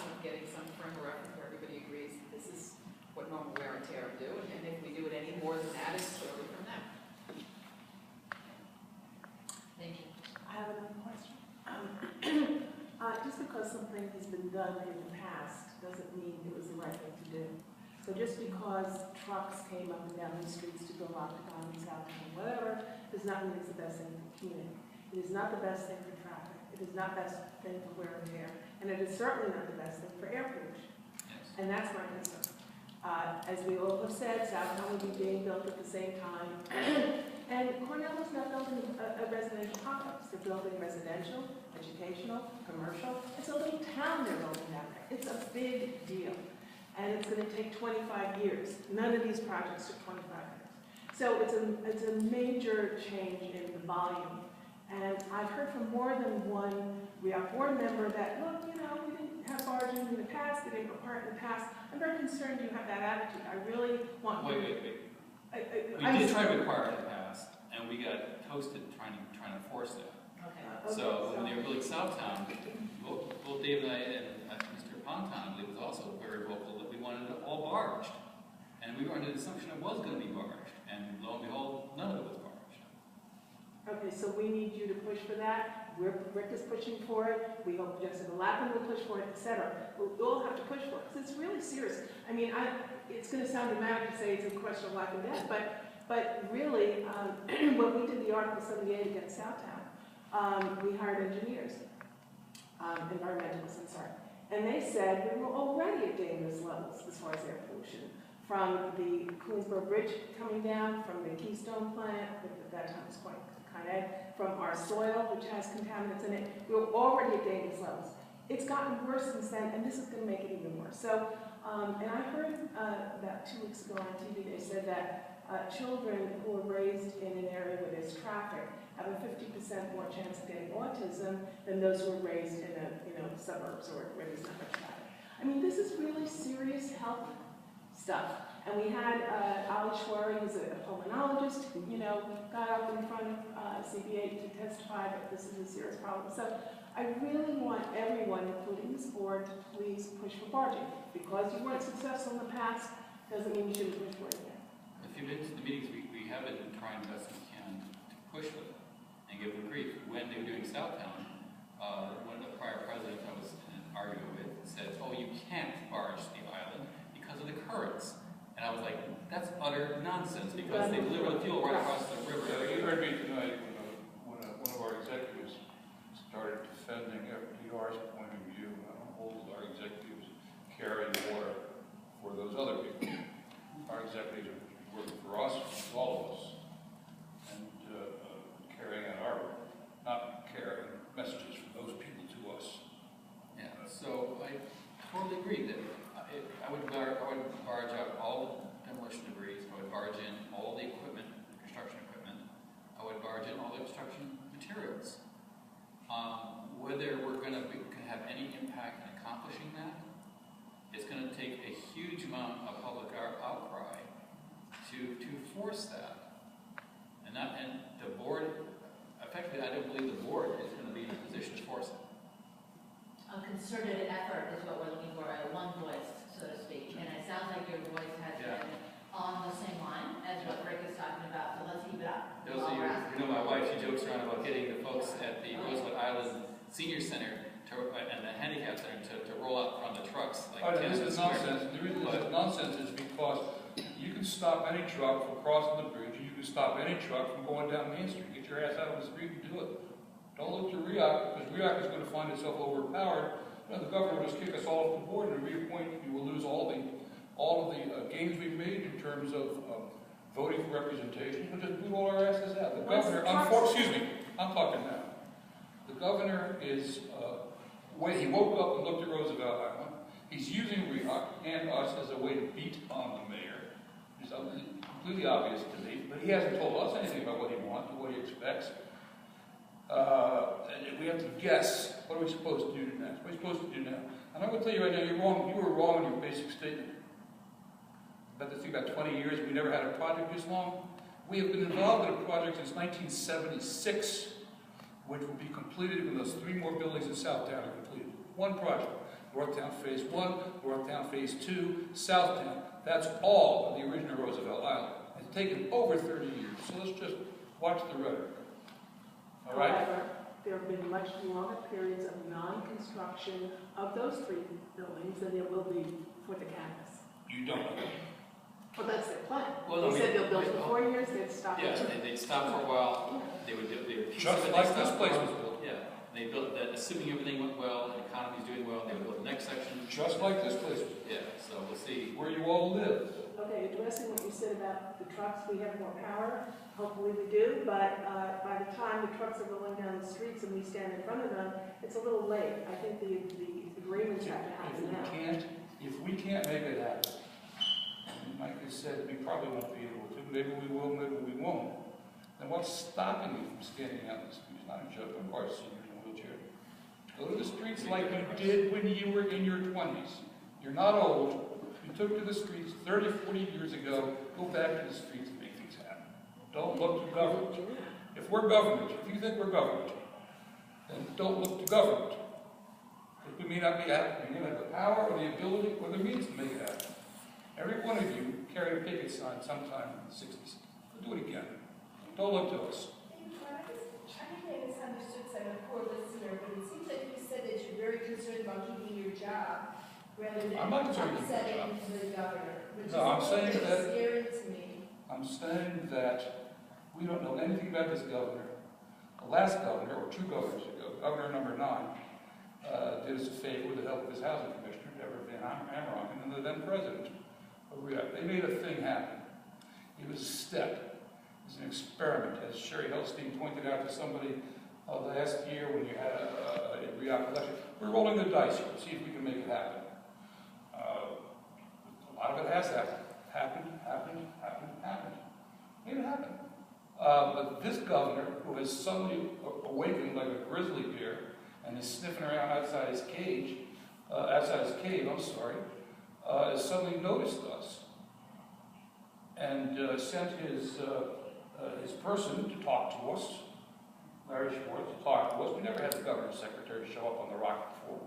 kind of getting some frame of reference where everybody agrees this is what normal wear and tear do, and if we do it any more than that, it's totally from them. Thank you. I have another question. Just because something has been done in the past doesn't mean it was the right thing to do. So just because trucks came up and down the streets to build octagons, Southtown, whatever, does not mean it's the best thing for the community. It is not the best thing for traffic. It is not the best thing for wear and tear. And it is certainly not the best thing for air pollution. Yes. And that's my concern. As we all have said, Southtown will be being built at the same time. And Cornell is not building a residential complex. They're building residential, educational, commercial. It's a little town they're building down there. It's a big deal. And it's going to take 25 years. None of these projects took 25 years. So it's a major change in the volume. And I've heard from more than one RIOC board member that, look, you know, we didn't have barging in the past, they didn't report in the past. I'm very concerned you have that attitude. I really want Wait. We did try to require it in the past, and we got toasted trying to force that. Okay. So when they were building Southtown, both Dave and I and Mr. Ponton, I believe, was also very vocal that we wanted it all barged. And we were under the assumption it was going to be barged. And lo and behold, none of it was barged. Okay, so we need you to push for that. Rick is pushing for it. We hope Jessica Lappin will push for it, etc. We'll all have to push for it because it's really serious. I mean, it's going to sound dramatic to say it's a question of life and death, but really, when we did the Article 78 against Southtown, we hired engineers, environmentalists, I'm sorry, and they said we were already at dangerous levels as far as air pollution. From the Queensboro Bridge coming down, from the Keystone plant, which at that time was quite from our soil, which has contaminants in it, we were already at dangerous levels. It's gotten worse since then, and this is going to make it even worse. So, and I heard about 2 weeks ago on TV, they said that children who are raised in an area where there's traffic have a 50% more chance of getting autism than those who are raised in suburbs or where there's not much traffic. I mean, this is really serious health stuff. And we had Ali Shwari, who's a pulmonologist, who, got up in front of CBA to testify that this is a serious problem. So I really want everyone, including this board, to please push for barging. Because you weren't successful in the past, doesn't mean you shouldn't push for it again. If you've been to the meetings, we have been trying the best we can to push for it and give them grief. When they were doing Southtown, one of the prior presidents I was arguing with said, oh, you can't barge the island because of the currents. And I was like, that's utter nonsense because they deliver the fuel right across the river. Yeah, you heard me tonight when one of our executives started defending FDR's point of view on all our executives carrying water for those other people. Our executives are working for us, all of us, and carrying out our, not carrying messages from those people to us. Yeah, so I totally agree that I would barge out all the demolition debris. I would barge in all the equipment, construction equipment. I would barge in all the construction materials. Whether we're going to have any impact in accomplishing that, it's going to take a huge amount of public outcry to force that. And the board, effectively, I don't believe the board is going to be in a position to force it. A concerted effort is what we're looking for, one voice, so to speak. And it sounds like your voice has been on the same line as what Rick is talking about, so let's keep it up. Those of you who know my wife, she jokes around about getting the folks at the Roosevelt Island Senior Center and the Handicap Center to roll out from the trucks. Like this is nonsense. The reason it's nonsense is because you can stop any truck from crossing the bridge, and you can stop any truck from going down Main Street. Get your ass out of the street and do it. Don't look to RIOC, because RIOC is going to find itself overpowered. The governor will just kick us all off the board and reappoint. You will lose all of the gains we've made in terms of voting for representation. We'll just boot all our asses out. The governor, excuse me, I'm talking now. The governor is, when he woke up and looked at Roosevelt Island, he's using RIOC and us as a way to beat on the mayor. It's completely obvious to me, but he hasn't told us anything about what he wants or what he expects. And we have to guess, what are we supposed to do next? What are we supposed to do now? And I will tell you right now, you're wrong. You were wrong in your basic statement. About this thing about 20 years, we never had a project this long. We have been involved in a project since 1976, which will be completed when those 3 more buildings in Southtown are completed. One project. Northtown Phase 1, Northtown Phase 2, Southtown. That's all of the original Roosevelt Island. It's taken over 30 years, so let's just watch the rhetoric. All right? However, there have been much longer periods of non-construction of those three buildings than there will be for the campus. You don't know that. Well, that's their plan. Well, They said they'll build for 4 years, they'd stop. Yeah, they'd stop for a while, they would piece Just it, like they'd this stop place for- was built. Yeah, they built that, assuming everything went well, the economy's doing well, they would build the next section. Just like this place was built. Yeah, so we'll see. Where you all live. Okay, addressing what you said about the trucks, we have more power, hopefully we do, but by the time the trucks are rolling down the streets and we stand in front of them, it's a little late. I think the agreements have to happen now. If we can't make it happen, and like I said, we probably won't be able to, maybe we will, maybe we won't, then what's stopping you from standing out in the streets? Not a joke, of course, seniors in a wheelchair. Go to the streets like you did when you were in your 20s. You're not old. You took to the streets 30, 40 years ago. Go back to the streets and make things happen. Don't look to government. If we're government, if you think we're government, then don't look to government. Because we may not be happy. We may not have the power or the ability or the means to make it happen. Every one of you carried a picket sign sometime in the 60s. We'll do it again. Don't look to us. I may have misunderstood, because I'm a poor listener, but it seems like you said that you're very concerned about keeping your job rather than I'm not concerned with keeping my upsetting job. the governor, which is No, I'm saying that- scary to me. I'm saying that we don't know anything about this governor. The last governor, or two governors ago, governor number 9, did us a favor with the help of his housing commissioner, Deborah Van Amron, and then the then president of RIOC. They made a thing happen. It was a step. It was an experiment, as Sherry Helstein pointed out to somebody last year when you had a RIOC election. We're rolling the dice here to see if we can make it happen. A lot of it has happened. Happened. Made it happen. But this governor, who has suddenly awakened like a grizzly bear and is sniffing around outside his cave, has suddenly noticed us and sent his person to talk to us, Larry Schwartz, to talk to us. We never had the governor's secretary show up on the Rock before.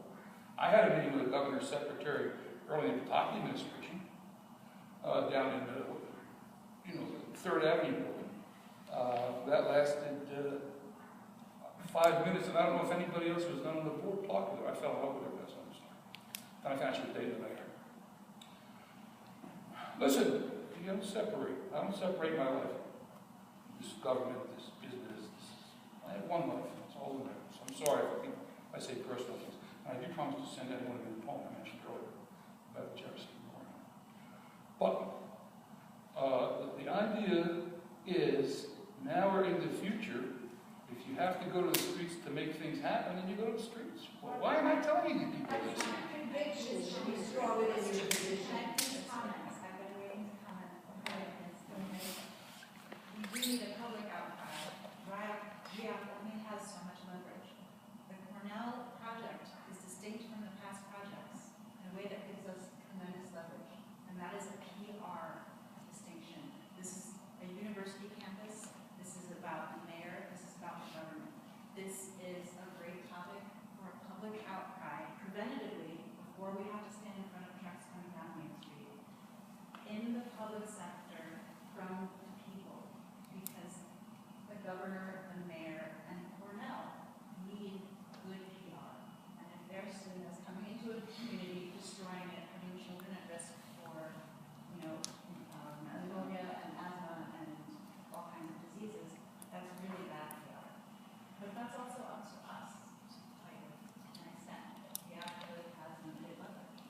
I had a meeting with the governor's secretary early in the Pataki administration, down in the 3rd Avenue building. That lasted 5 minutes, and I don't know if anybody else was on the board talking to her. I fell in love with her, that's what I'm saying. And I kind of should date her later. Listen, you don't separate. I don't separate my life. This government, this business. I have one life. That's all that matters. I'm sorry if I say personal things. And I do promise to send anyone a new poem I mentioned earlier about Jefferson Memorial. But the idea is, now or in the future, if you have to go to the streets to make things happen, then you go to the streets. Well, why am I telling you people this? Convictions should be stronger than your position. I've been waiting to comment. We do need a public outcry. RIOC only has so much leverage. The Cornell project is distinct from the past projects in a way that gives us tremendous leverage, and that is a PR distinction. This is a university campus. This is about the mayor. This is about the government. This is a great topic for a public outcry preventatively before we have to stand in front of trucks coming down Main Street. In the public sector, from the people, because the governor, the mayor, and Cornell need good PR. And if they're seeing us coming into a community, destroying it, putting children at risk for, pneumonia and asthma and all kinds of diseases, that's really bad PR. But that's also up to us, to an extent. The really has limited leverage.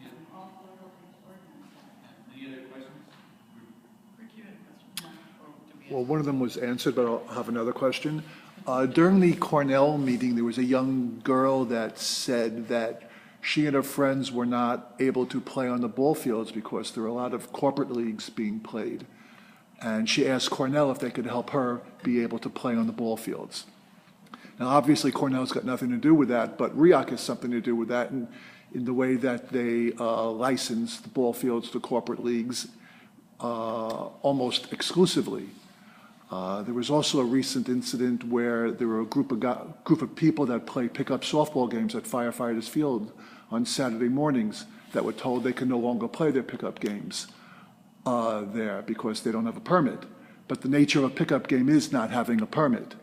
And I'm all for looking to ordinance that. Any other questions? Rick, you had a question? No. Or did we Well, one of them was answered, but I'll have another question. During the Cornell meeting, there was a young girl that said that she and her friends were not able to play on the ball fields because there were a lot of corporate leagues being played. And she asked Cornell if they could help her be able to play on the ball fields. Now, obviously, Cornell's got nothing to do with that, but RIOC has something to do with that in the way that they license the ball fields to corporate leagues almost exclusively. There was also a recent incident where there were a group of people that play pickup softball games at Firefighters Field on Saturday mornings that were told they can no longer play their pickup games there because they don't have a permit. But the nature of a pickup game is not having a permit,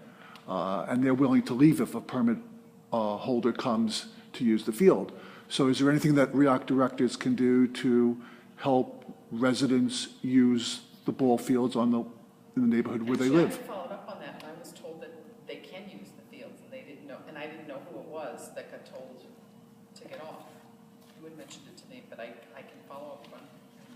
and they're willing to leave if a permit holder comes to use the field. So is there anything that RIOC directors can do to help residents use the ball fields in the neighborhood where they Actually, live? I followed up on that, and I was told that they can use the fields, and they didn't know, and I didn't know who it was that got told to get off. You had mentioned it to me, but I can follow up on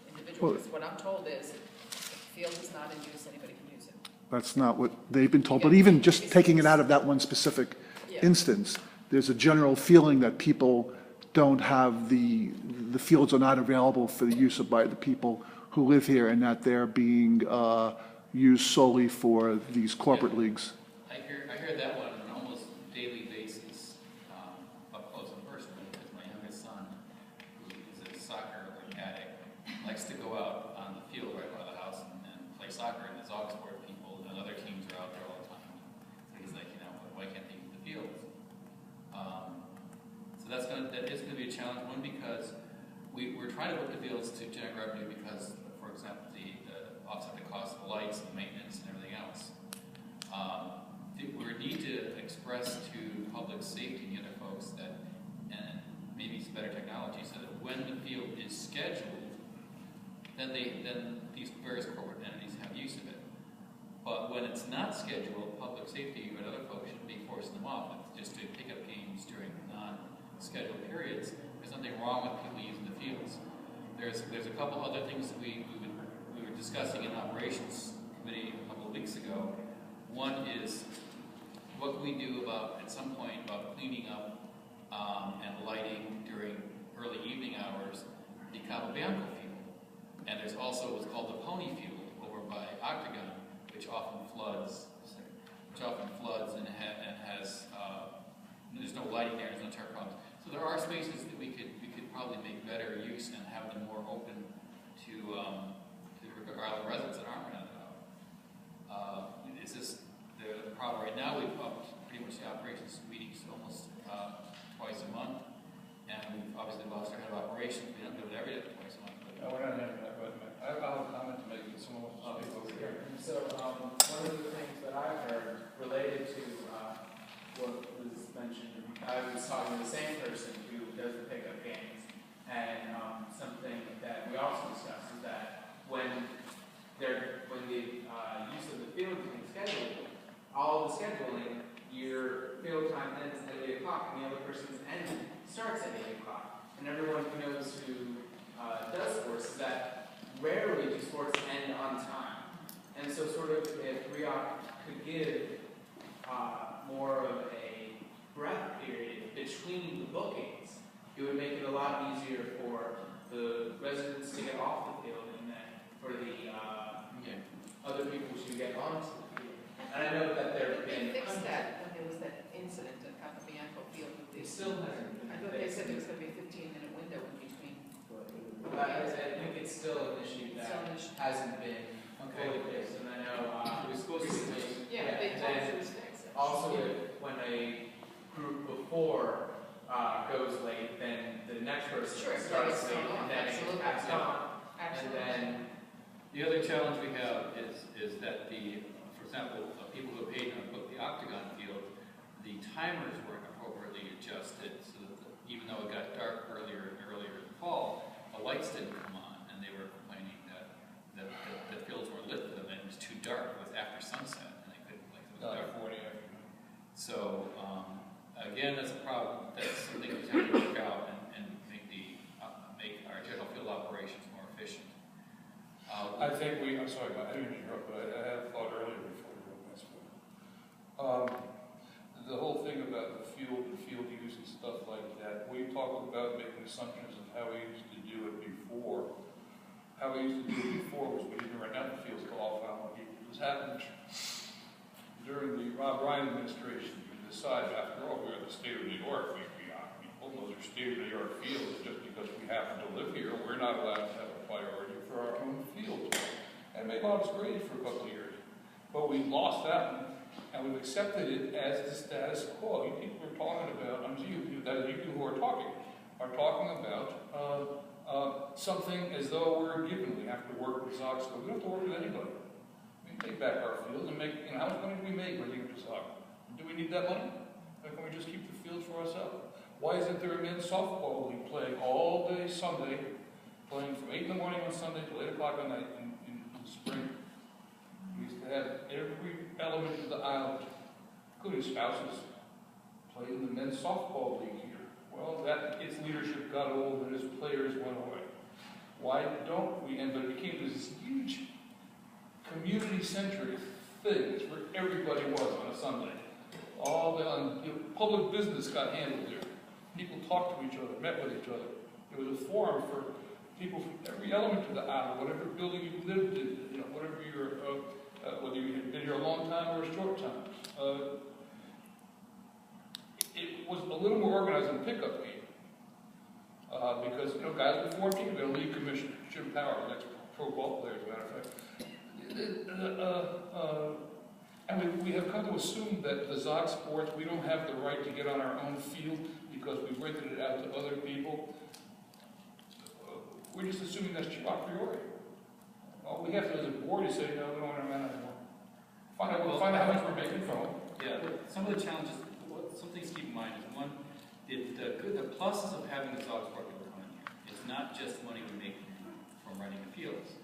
individuals. What I'm told is, if the field is not in use, anybody can use it. That's not what they've been told, but even just taking it out of that one specific Yeah. instance, there's a general feeling that people don't have the fields are not available for the use by the people who live here, and that they're being used solely for these corporate leagues. I hear that one on an almost daily basis, up close and personal, because my youngest son, who is a soccer addict, likes to go out on the field right by the house and play soccer, and his Augsburg people and other teams are out there all the time. So he's like, why can't they use the fields? So that is gonna be a challenge, one, because we're trying to book the fields to generate revenue because, for example, the offset the cost of the lights and maintenance and everything else. We need to express to public safety and the other folks that, and maybe it's better technology, so that when the field is scheduled, then these various corporate entities have use of it. But when it's not scheduled, public safety and other folks shouldn't be forcing them off. It's just to pick up games during non-scheduled periods. There's nothing wrong with people using the fields. There's a couple other things that we were discussing in operations committee a couple of weeks ago. One is what we do at some point about cleaning up and lighting during early evening hours the Capobianco field. And there's also what's called the Pony Field over by Octagon, which often floods and has there's no lighting there, there's no turf problems. So there are spaces that we could probably make better use and have them more open to our residents that aren't rented out. It's just the problem right now. We've upped pretty much the operations meetings almost twice a month, and we've obviously lost our head of operations. We don't do it every day, twice a month. No, we're not having that, but I have a comment to make, but someone wants to speak over here. So, one of the things that I've heard related to what was mentioned, I was talking to the same person who does the pickup games, and something that we also discussed is that when the use of the field is being scheduled, all the scheduling, your field time ends at 8 o'clock, and the other person's end starts at 8 o'clock. And everyone who knows who does sports is that rarely do sports end on time. And so sort of if RIOC could give more of a breath period between the bookings, it would make it a lot easier for the residents to get off the field and then for the other people to get onto the field. And I know that there have been... They fixed that when there was that incident at Capobianco Field. They still haven't. I thought they said there was going to be a 15-minute window in between. I think it's still an issue that Still an issue. hasn't been fully fixed. And I know It was supposed to be recently, Yeah, they and told us then it was fixed. also when a group before goes late, then the next person Sure, starts it's late, on, and then it absolutely. adds on. And Absolutely. then, The other challenge we have is that for example, people who have paid to book the Octagon field, the timers weren't appropriately adjusted, so that even though it got dark earlier in the fall, the lights didn't come on, and they were complaining that the fields were lit for them, and it was too dark. It was after sunset, and they couldn't it was dark. 40 afternoon. So again, that's a problem. That's something we have to work out and make our general field operations more efficient. I think I'm sorry, I didn't interrupt, but I had a thought earlier before you wrote my spoon. The whole thing about the field use and stuff like that, we talked about making assumptions of how we used to do it before. How we used to do it before was we didn't rent out the fields to all family people. This happened during the Rob Ryan administration. We decided, after all, we're in the state of New York, we people, those are state of New York fields. Just because we happen to live here, we're not allowed to have a priority for our own fields. And made lots of grade for a couple of years. But we've lost that one, and we've accepted it as the status quo. You people are talking about, you who are talking about something as though we're given. We have to work with Zox, but we don't have to work with anybody. We can take back our fields and make, how much money do we make by giving to Zox? Do we need that money? Or can we just keep the fields for ourselves? Why isn't there a men's softball league playing all day Sunday, playing from 8 in the morning on Sunday till 8 o'clock at night in the spring? We used to have every element of the island, including spouses, play in the men's softball league here. Well, its leadership got old and its players went away. Why don't we? But it became this huge community-centric thing. It's where everybody was on a Sunday. All the public business got handled there. People talked to each other, met with each other. It was a forum for people from every element of the island, whatever building you lived in, whatever whether you had been here a long time or a short time. It was a little more organized than a pickup game. Because, guys before me, we had a league commissioner, Jim Power, the next pro ball player, as a matter of fact. And we have come to assume that the Zox sports, we don't have the right to get on our own field because we've rented it out to other people. We're just assuming that's a priori. All we have to, as a board, is say, no, we don't want to run anymore. Find out how much we're making from them. Yeah, some of the challenges, some things to keep in mind is, one, the pluses of having the Zox sport people come in here is not just money we make from renting the fields.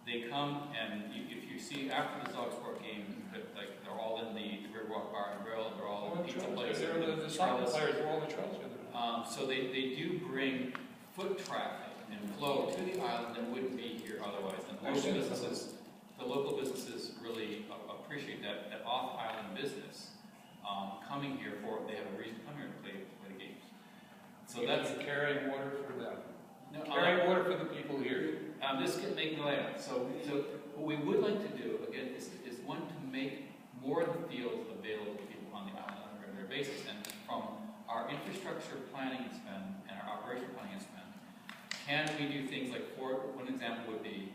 They come and if you see after the Zox sport game, like they're all in the Riverwalk Bar and Grill, they're all in the pizza place. They're the soccer players, they're all the trails together. So they do bring foot traffic and flow to the island that wouldn't be here otherwise. And the local businesses really appreciate that off-island business coming here they have a reason to come here to play the games. So that's carrying water for them. No, carrying water for the people here. This can make no layout. So what we would like to do again is one to make more of the fields available to people on the island on a regular basis, and from our infrastructure planning and spend and our operation planning and spend, can we do things like, one example would be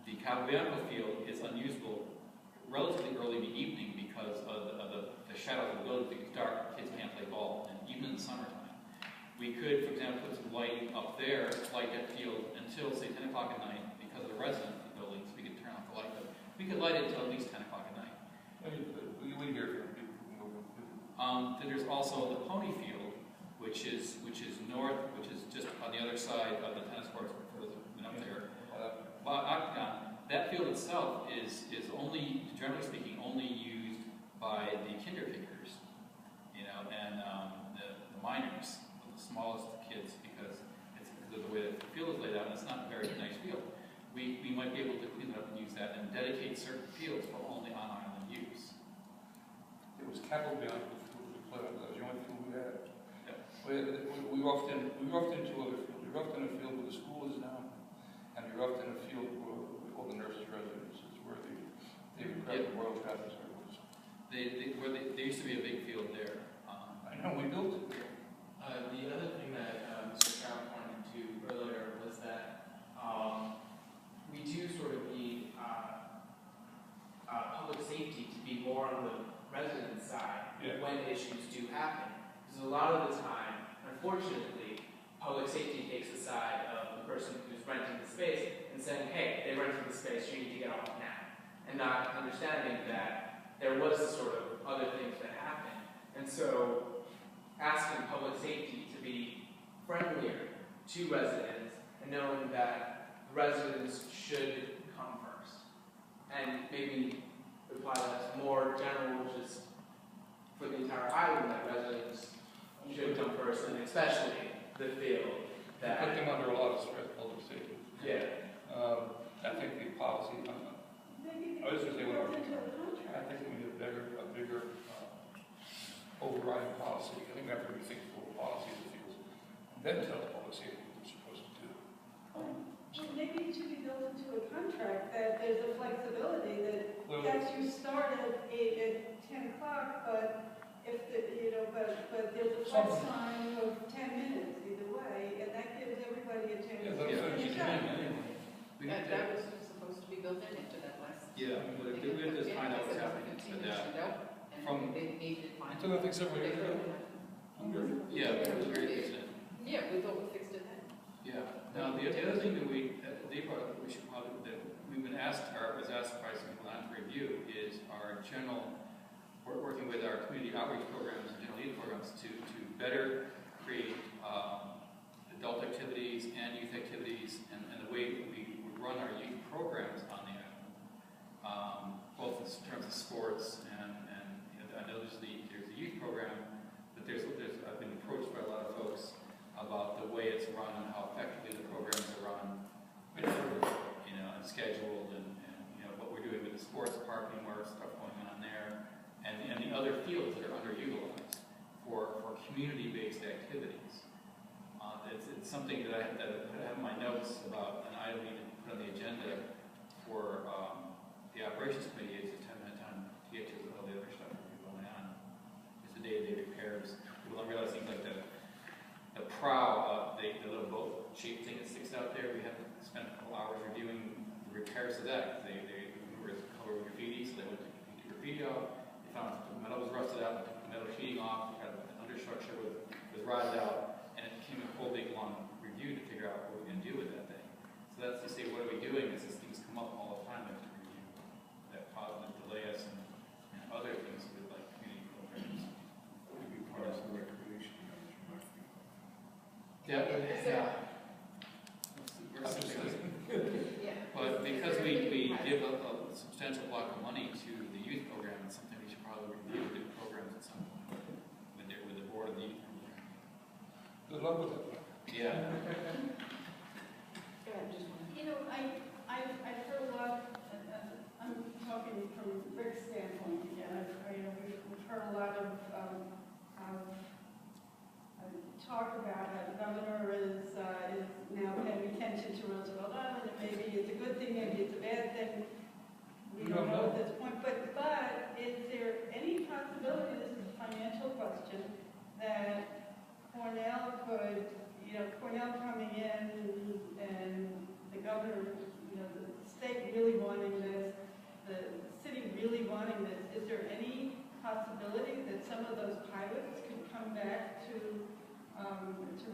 the Cabo Bianco field is unusable relatively early in the evening because of the shadow of the building. It's dark, kids can't play ball, and even in the summertime. We could, for example, put some lighting up there, light that field until, say, 10 o'clock at night because of the resident of the building, so we could turn off the light. But we could light it until at least 10 o'clock at night. We hear from people. Then there's also the pony field, which is north, which is just on the other side of the tennis courts for those who've been up there. Octagon. That field itself is only, generally speaking, only used by the kinder kickers, and the minors, the smallest kids, because of the way that the field is laid out, and it's not a very nice field. We might be able to clean it up and use that and dedicate certain fields for only on-island use. It was Cabo Bianco we played on. That was the only field we had. Yeah. We roughed in two other fields. We roughed in a field where the school is now, and we roughed in a field where we call the nurses' residences, where the Royal Traffic Circle was. There used to be a big field there. I know, we built it. The other thing that Mr. Carroll pointed to earlier was that we do sort of need public safety to be more on the resident side when issues do happen. Because a lot of the time, unfortunately, public safety takes the side of the person who's renting the space and saying, hey, they rented the space, you need to get off now. And not understanding that there was sort of other things that happened. And so asking public safety to be friendlier to residents and knowing that residents should come first. And maybe apply that to more general, just for the entire island, that residents should come first, and especially the field that... Put them under a lot of stress, public safety. Yeah. I think the policy, I was just saying, I think we need a bigger overriding policy. I think we have to rethink the whole policy of the fields, and then tell the public safety what they're supposed to do. Well, maybe it should be built into a contract that there's a flexibility that, yes, you start at 10 o'clock, but if but there's a flex time of 10 minutes either way, and that gives everybody a chance to finish up. That was supposed to be built into that last Yeah, but if we had to find out what's happening with that. From- They needed to find. Until I think several years ago. Yeah, it was very decent. Yeah, we thought we fixed it then. Yeah. Now, the other thing that they brought up that we should probably, that we've been asked, or was asked by some people not to review, is our general, we're working with our community outreach programs and general aid programs to better create adult activities and youth activities, and the way we run our youth programs on the island, both in terms of sports and you know, I know there's a youth program, but I've been approached by a lot of folks about the way it's run and how effectively the programs are run, you know, and scheduled, and you know what we're doing with the sports parking work, stuff going on there, and the other fields that are underutilized for community-based activities. It's something that I have in my notes about an item we need to put on the agenda for the operations committee. It's a 10-minute time to get to all the other stuff that's going on. It's the day-to-day repairs. People don't realize things like the prow, the little boat shape thing that sticks out there. We have spent a couple hours reviewing the repairs of that. They were covered with graffiti, so they went to take the graffiti off. They found the metal was rusted out, took the metal sheeting off, had an understructure was rotted out, and it became a whole big long review to figure out what we're going to do with that thing. So that's to say, what are we doing as these things come up all the time? We have to review that positive delay us and other things with like community programs. Maybe part of the recreation. Yeah. But because we give a substantial block of money to the youth program, it's something we should probably review the programs at some point with the board of the youth program. Good luck with it. Yeah. You know, I've heard a lot, I'm talking from Rick's standpoint again, we've heard a lot of talk about how the governor is now paying attention to Roosevelt Island, and maybe it's a good thing, maybe it's a bad thing. We don't know at this point, but is there any possibility, this is a financial question, that Cornell could, you know, Cornell coming in and the governor, you know, the state really wanting this, the city really wanting this, is there any possibility that some of those pilots could come back to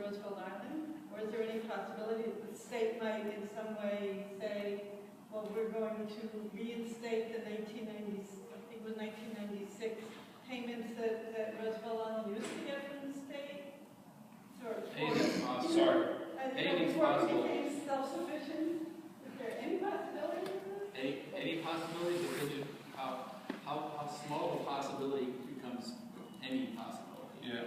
Roosevelt Island? Or is there any possibility that the state might in some way say, well, we're going to reinstate the 1996 payments that Roosevelt Island used to get from the state? Anything's possible. Anything's possible. Became self-sufficient? Is there any possibility of this? Any possibility, because how small a possibility becomes any possibility. Yeah.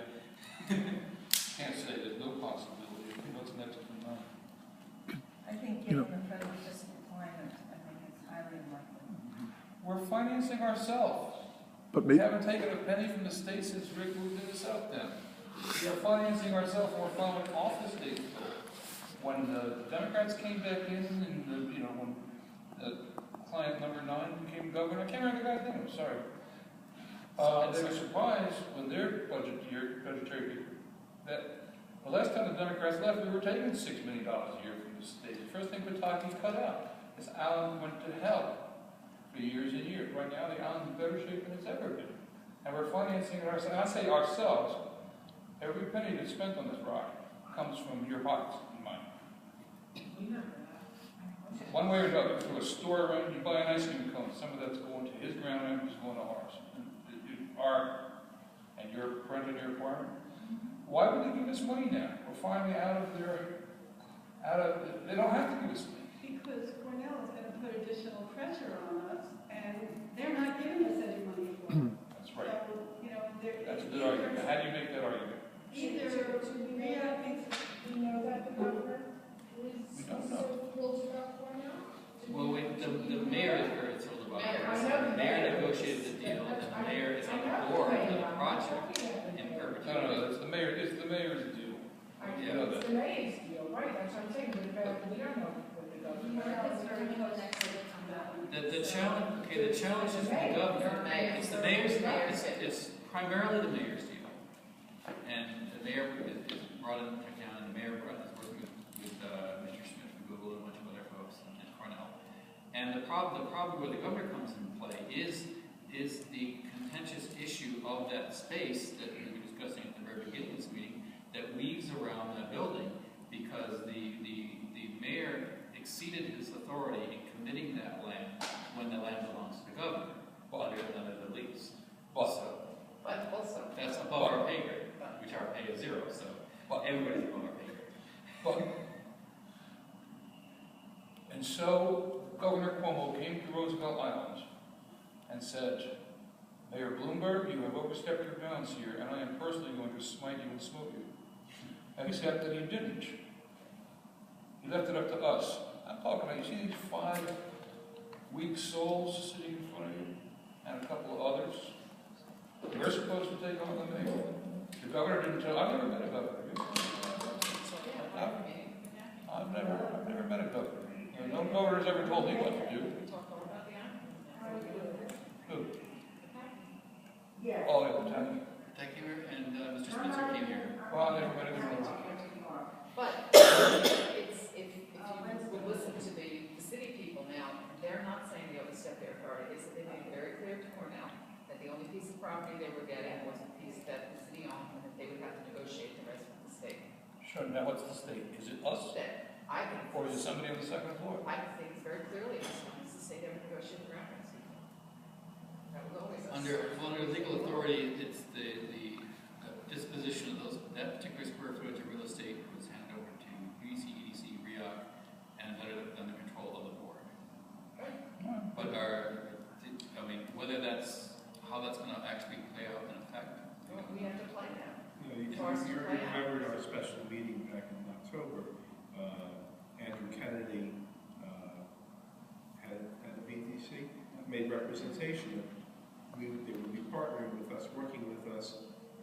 Can't say there's no possibility. What's next in line? I think given the federal fiscal climate, I think it's highly unlikely. We're financing ourselves. But We maybe, haven't taken a penny from the state since Rick moved in the South End. We are financing ourselves, and we're following off the state. When the Democrats came back in, and you know, when client number 9 became governor, I can't remember the guy's name, I'm sorry. They were surprised when their budgetary people, that the last time the Democrats left, we were taking $6 million a year from the state. The first thing Pataki cut out is Allen went to hell for years and years. Right now, the island's in better shape than it's ever been. And we're financing it ourselves. I say ourselves. Every penny that's spent on this rock comes from your pockets and mine. One way or another, through a store rent, you buy an ice cream cone, some of that's going to his ground rent, is going to ours. And your rent and your requirement. Why would they give us money now? We're finally they don't have to give us money. Because Cornell is going to put additional pressure on us, and they're not giving us any money for it. That's right. So, you know, That's a good argument. How do you make that argument? either RIOC thinks, You know that the governor We is don't know. so thrilled about Cornell? Well, the mayor is very thrilled about it. I know The mayor negotiated the deal, and the mayor is on the board of the project in perpetuity. No, it's the mayor's deal. I You know know that. it's the mayor's deal, right, that's what I'm saying, but we don't know what the governor. The challenge is for the governor. It's the mayor's, it's primarily the mayor's deal. And the mayor is brought in, and the mayor is working with Mr. Smith from Google and a bunch of other folks and Cornell. And the problem where the governor comes into play is the contentious issue of that space that we were discussing at the very beginning of this meeting that weaves around that building, because the mayor exceeded his authority in committing that land when the land belongs to the governor, under the lease. But also, that's above our pay grade, which our pay is 0, so everybody's above our pay grade. And so Governor Cuomo came to Roosevelt Island and said, Mayor Bloomberg, you have overstepped your bounds here, and I am personally going to smite you and smoke you. Except that he didn't. He left it up to us. I'm talking about, you see these 5 weak souls sitting in front of you, and a couple of others? We're supposed to take on the mayor. The governor didn't tell, I've never met a governor. I've never met a governor. No governor's ever told me what to do. Who? Yeah. Oh, yeah, thank you. Thank you, and Mr. Spencer came here. Well, I never met a governor. But if you would listen to the city people now, they're not saying they overstepped their authority. They made it very clear to Cornell that the only piece of property they were getting was a piece that the city owned, and that they would have to negotiate the rest with the state. Sure, now what's the state? Is it us? That I can. Or is it somebody on the second floor? I think very clearly it's the state ever negotiated the ground. That was always us. Under legal authority, it's the disposition of that particular square footage of real estate was handed over to UEC, EDC, RIOC, and under control of the board. But whether how that's going to actually play out in effect, We have to play now. You remember at our special meeting back in October, Andrew Kennedy had a BTC, made representation that they would be partnering with us, working with us,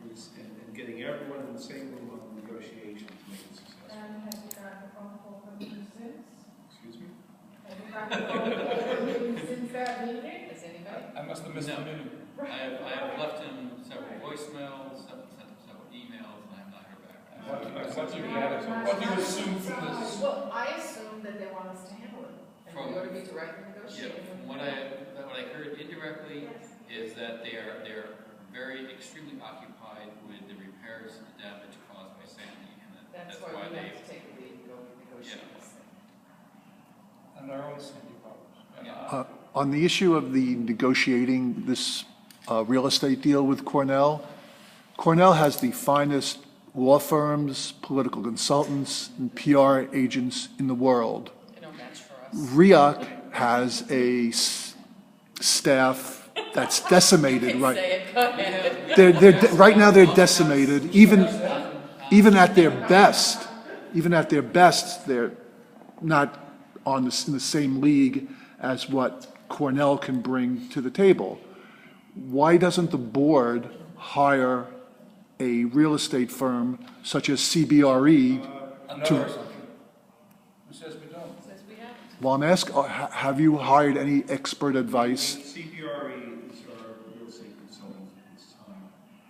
and getting everyone in the same room on the negotiations to make it successful. And have you gotten a phone call from him since? Excuse me? Have you gotten a phone call from him since that meeting? Is anybody? I must have missed the meeting. I have left him several voicemails, sent him several emails, and I have not heard back. What do you assume from this? Well, I assume that they want us to handle it, and we ought to be directly Yeah, negotiating. from what I heard indirectly is that they're very extremely occupied with the repairs and the damage caused by Sandy, and That's why we have to take the lead and go negotiate this thing. And our own Sandy problems. Yeah. On the issue of the negotiating this real estate deal with Cornell, Cornell has the finest law firms, political consultants, and PR agents in the world. They don't match for us. RIOC has a staff that's decimated, right? Say it, go ahead. Right now they're decimated. Even at their best, they're not in the same league as what Cornell can bring to the table. Why doesn't the board hire a real estate firm such as CBRE Another assumption. Who says we don't? Says we have. Well, I'm asking, have you hired any expert advice? CPRE is our real estate consultant at this time.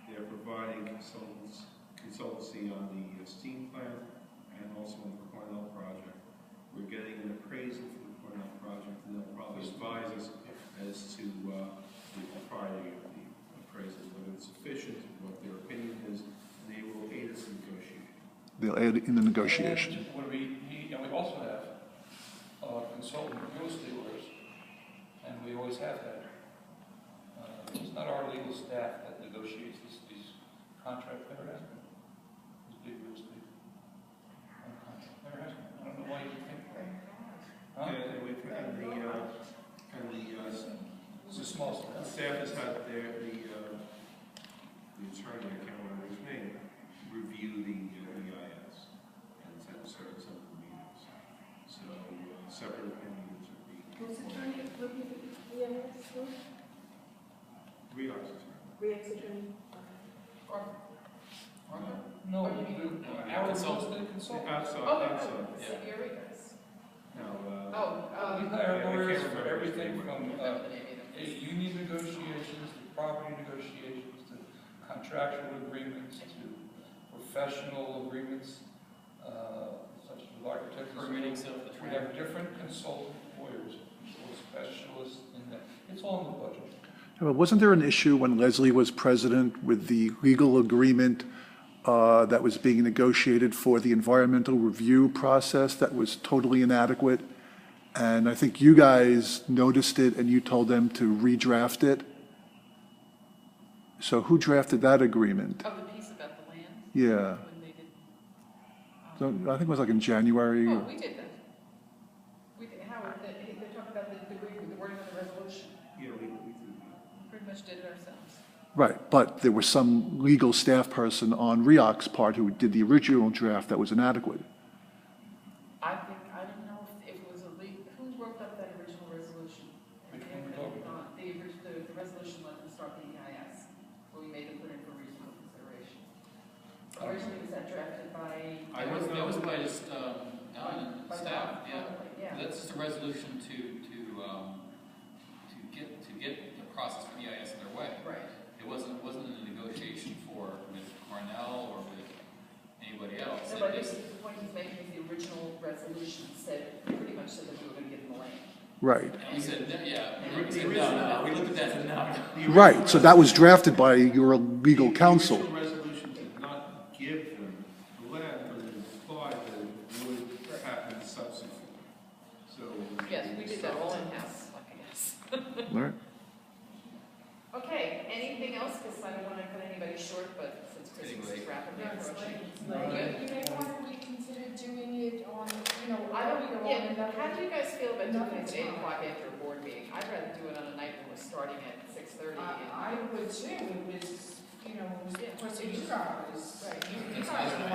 They're providing consultancy on the steam plant and also on the Cornell project. We're getting an appraisal for the Cornell project, and they'll probably advise us as to the propriety of the appraisal, whether it's sufficient, what their opinion is, and they will aid us in negotiating. They'll add in the negotiation. And we also have consultant real estate lawyers, and we always have had. It's not our legal staff that negotiates these contracts. Never has been. These big real estate contracts. Never has been. I don't know why you think that. Huh? And we've had It's a small the staff. staff has had the attorney, I can't remember his name, review the EIS and certain some of the meetings. So separate opinions would be. Who's attorney? RIOC's attorney? RIOC's attorney? No, our real estate consultant. Outside. CBRE does. Now, We hire lawyers for everything from union negotiations, to property negotiations, to contractual agreements, to professional agreements, such as with architects. permitting stuff. We have different consultant lawyers. specialists, and that, it's all in the budget. But wasn't there an issue when Leslie was president with the legal agreement that was being negotiated for the environmental review process that was totally inadequate? And I think you guys noticed it and you told them to redraft it. So who drafted that agreement? Oh, the piece about the land? Yeah. When they did. So I think it was like in January. Oh, we did that. We did, Howard, they talked about the wording of the resolution. Yeah, we do. Pretty much did it ourselves. Right, but there was some legal staff person on RIOC's part who did the original draft that was inadequate. I don't know if it was who wrote up that original resolution? Which one we talking about? The resolution let them start the EIS, where we made them put in for reasonable consideration. Originally, was that drafted by? That was by just, Ellen and by staff, Bob, yeah. probably, yeah. That's just a resolution to get the process for EIS underway. Right. It wasn't a negotiation with Cornell or with anybody else. No, but this is the point he's making, is the original resolution pretty much said that we were gonna give them the land. Right, And we said, yeah, we said, no, we looked at that and said, no. right, so that was drafted by your legal counsel. The original resolution did not give them the land, but it implied that it would happen subsequently. So. Yes, we did that all in-house, like I guess. Right. Okay, anything else, because I don't want to cut anybody short, but since Christmas is rapidly approaching. Good? You may want to reconsider doing it on, I don't, yeah, how do you guys feel about doing it at 8 Nothing. o'clock after a board meeting? I'd rather do it on a night when we're starting at 6:30. I would too, it was, it was, of course, you guys, Right. you That's guys nice.